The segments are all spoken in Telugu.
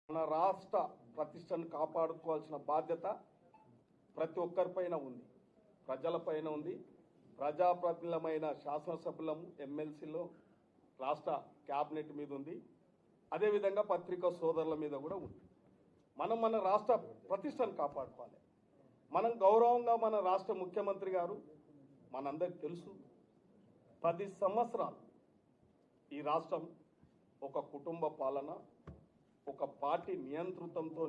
మన రాష్ట్ర ప్రతిష్టను కాపాడుకోవాల్సిన బాధ్యత ప్రతి ఒక్కరిపైన ఉంది, ప్రజలపైన ఉంది. ప్రజాప్రతినిధులమైన శాసనసభ్యులం, ఎమ్మెల్సీలో, రాష్ట్ర క్యాబినెట్ మీద ఉంది. అదేవిధంగా పత్రికా సోదరుల మీద కూడా ఉంది. మనం మన రాష్ట్ర ప్రతిష్టను కాపాడుకోవాలి. మనం గౌరవంగా మన రాష్ట్ర ముఖ్యమంత్రి గారు మనందరికీ తెలుసు, 10 సంవత్సరాలు ఈ రాష్ట్రం ఒక కుటుంబ పాలన, ఒక పార్టీ నియంతృత్వంతో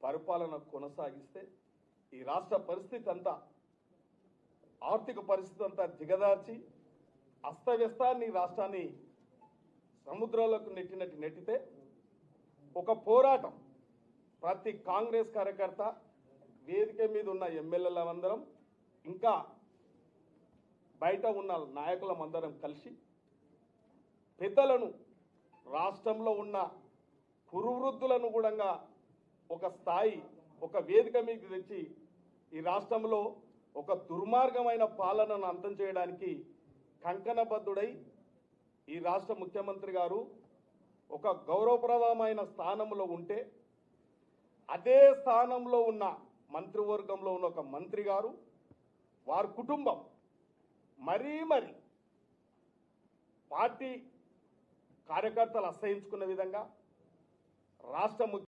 పరిపాలన కొనసాగిస్తే ఈ రాష్ట్ర పరిస్థితి అంతా, ఆర్థిక పరిస్థితి అంతా దిగదార్చి అస్తవ్యస్తాన్ని రాష్ట్రాన్ని సముద్రంలోకి నెట్టితే ఒక పోరాటం ప్రతి కాంగ్రెస్ కార్యకర్త, వేదిక మీద ఉన్న ఎమ్మెల్యేలందరం, ఇంకా బయట ఉన్న నాయకులమందరం కలిసి పెద్దలను, రాష్ట్రంలో ఉన్న కురువృద్ధులను కూడా ఒక స్థాయి, ఒక వేదిక మీద తెచ్చి ఈ రాష్ట్రంలో ఒక దుర్మార్గమైన పాలనను అంతం చేయడానికి కంకణబద్ధుడై ఈ రాష్ట్ర ముఖ్యమంత్రి గారు ఒక గౌరవప్రదమైన స్థానంలో ఉంటే, అదే స్థానంలో ఉన్న మంత్రివర్గంలో ఉన్న ఒక మంత్రి గారు, వారి కుటుంబం మరీ పార్టీ కార్యకర్తలు అసహించుకున్న విధంగా రాష్ట్ర